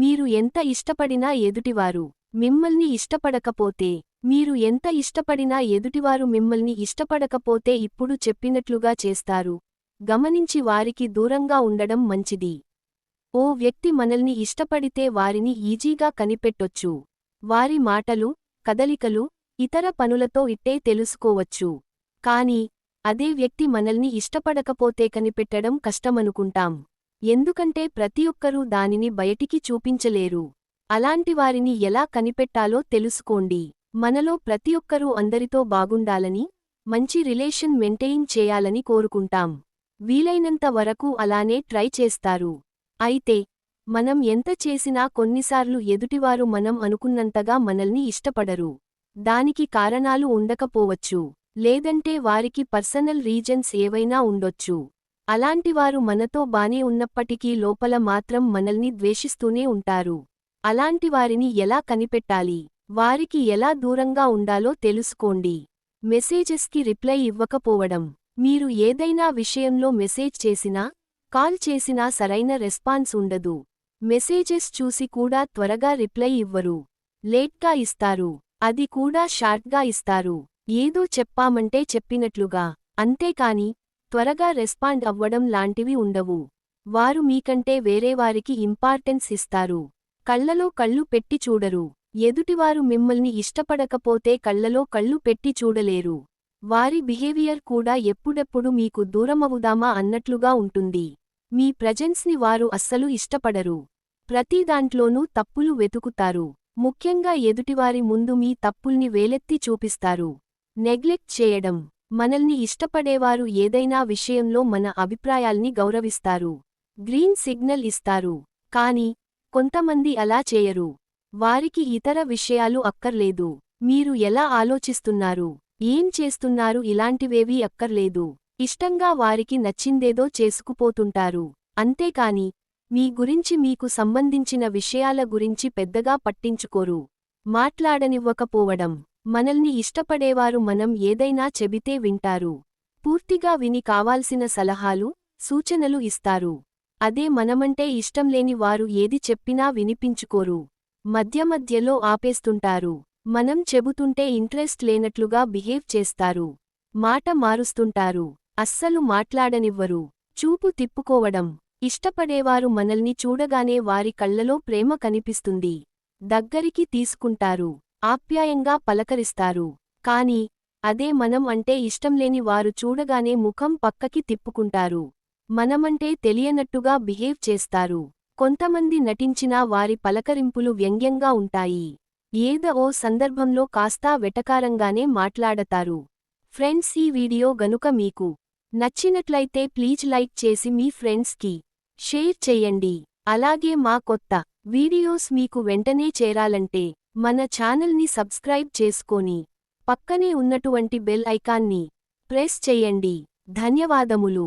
మీరు ఎంత ఇష్టపడినా ఎదుటివారు మిమ్మల్ని ఇష్టపడకపోతే మీరు ఎంత ఇష్టపడినా ఎదుటివారు మిమ్మల్ని ఇష్టపడకపోతే ఇప్పుడు చెప్పినట్లుగా చేస్తారు. గమనించి వారికి దూరంగా ఉండడం మంచిది. ఓ వ్యక్తి మనల్ని ఇష్టపడితే వారిని ఈజీగా కనిపెట్టొచ్చు. వారి మాటలు, కదలికలు, ఇతర పనులతో ఇట్టే తెలుసుకోవచ్చు. కానీ అదే వ్యక్తి మనల్ని ఇష్టపడకపోతే కనిపెట్టడం కష్టమనుకుంటాం. ఎందుకంటే ప్రతి ఒక్కరూ దానిని బయటికి చూపించలేరు. అలాంటివారిని ఎలా కనిపెట్టాలో తెలుసుకోండి. మనలో ప్రతి ఒక్కరూ అందరితో బాగుండాలని, మంచి రిలేషన్ మెయింటైన్ చేయాలని కోరుకుంటాం. వీలైనంత వరకు అలానే ట్రై చేస్తారు. అయితే మనం ఎంత చేసినా కొన్నిసార్లు ఎదుటివారు మనం అనుకున్నంతగా మనల్ని ఇష్టపడరు. దానికి కారణాలు ఉండకపోవచ్చు. లేదంటే వారికి పర్సనల్ రీజన్స్ ఏవైనా ఉండొచ్చు. అలాంటివారు మనతో బానే ఉన్నప్పటికీ లోపల మాత్రం మనల్ని ద్వేషిస్తూనే ఉంటారు. అలాంటివారిని ఎలా కనిపెట్టాలి? వారికి ఎలా దూరంగా ఉండాలో తెలుసుకోండి. మెసేజెస్కి రిప్లై ఇవ్వకపోవడం. మీరు ఏదైనా విషయంలో మెసేజ్ చేసినా, కాల్ చేసినా సరైన రెస్పాన్స్ ఉండదు. మెసేజెస్ చూసి కూడా త్వరగా రిప్లై ఇవ్వరు. లేట్గా ఇస్తారు. అది కూడా షార్ట్గా ఇస్తారు. ఏదో చెప్పామంటే చెప్పినట్లుగా. అంతేకాని త్వరగా రెస్పాండ్ అవ్వడం లాంటివి ఉండవు. వారు మీకంటే వేరేవారికి ఇంపార్టెన్స్ ఇస్తారు. కళ్లలో కళ్ళు పెట్టి చూడరు. ఎదుటివారు మిమ్మల్ని ఇష్టపడకపోతే కళ్లలో కళ్ళు పెట్టి చూడలేరు. వారి బిహేవియర్ కూడా ఎప్పుడెప్పుడు మీకు దూరమవుదామా అన్నట్లుగా ఉంటుంది. మీ ప్రెజెన్స్ని వారు అస్సలు ఇష్టపడరు. ప్రతిదాంట్లోనూ తప్పులు వెతుకుతారు. ముఖ్యంగా ఎదుటివారి ముందు మీ తప్పుల్ని వేలెత్తి చూపిస్తారు. నెగ్లెక్ట్ చేయడం. మనల్ని ఇష్టపడేవారు ఏదైనా విషయంలో మన అభిప్రాయాల్ని గౌరవిస్తారు. గ్రీన్ సిగ్నల్ ఇస్తారు. కానీ కొంతమంది అలా చేయరు. వారికి ఇతర విషయాలు అక్కర్లేదు. మీరు ఎలా ఆలోచిస్తున్నారు, ఏం చేస్తున్నారు ఇలాంటివేవీ అక్కర్లేదు. ఇష్టంగా వారికి నచ్చిందేదో చేసుకుపోతుంటారు. అంతేకాని మీ గురించి మీకు సంబంధించిన విషయాల గురించి పెద్దగా పట్టించుకోరు. మాట్లాడనివ్వకపోవడం. మనల్ని ఇష్టపడేవారు మనం ఏదైనా చెబితే వింటారు. పూర్తిగా విని కావాల్సిన సలహాలు, సూచనలు ఇస్తారు. అదే మనమంటే ఇష్టంలేని వారు ఏది చెప్పినా వినిపించుకోరు. మధ్య మధ్యలో ఆపేస్తుంటారు. మనం చెబుతుంటే ఇంట్రెస్ట్ లేనట్లుగా బిహేవ్ చేస్తారు. మాట మారుస్తుంటారు. అస్సలు మాట్లాడనివ్వరు. చూపు తిప్పుకోవడం. ఇష్టపడేవారు మనల్ని చూడగానే వారి కళ్లలో ప్రేమ కనిపిస్తుంది. దగ్గరికి తీసుకుంటారు. ఆప్యాయంగా పలకరిస్తారు. కానీ అదే మనం అంటే ఇష్టంలేని వారు చూడగానే ముఖం పక్కకి తిప్పుకుంటారు. మనమంటే తెలియనట్టుగా బిహేవ్ చేస్తారు. కొంతమంది నటించినా వారి పలకరింపులు వ్యంగ్యంగా ఉంటాయి. ఏదో ఓ సందర్భంలో కాస్తా వెటకారంగానే మాట్లాడతారు. ఫ్రెండ్స్, ఈ వీడియో గనుక మీకు నచ్చినట్లయితే ప్లీజ్ లైక్ చేసి మీ ఫ్రెండ్స్కి షేర్ చెయ్యండి. అలాగే మా కొత్త వీడియోస్ మీకు వెంటనే చేరాలంటే మన ఛానల్ని సబ్స్క్రైబ్ చేసుకొని పక్కనే ఉన్నటువంటి బెల్ ఐకాన్ని ప్రెస్ చెయ్యండి. ధన్యవాదములు.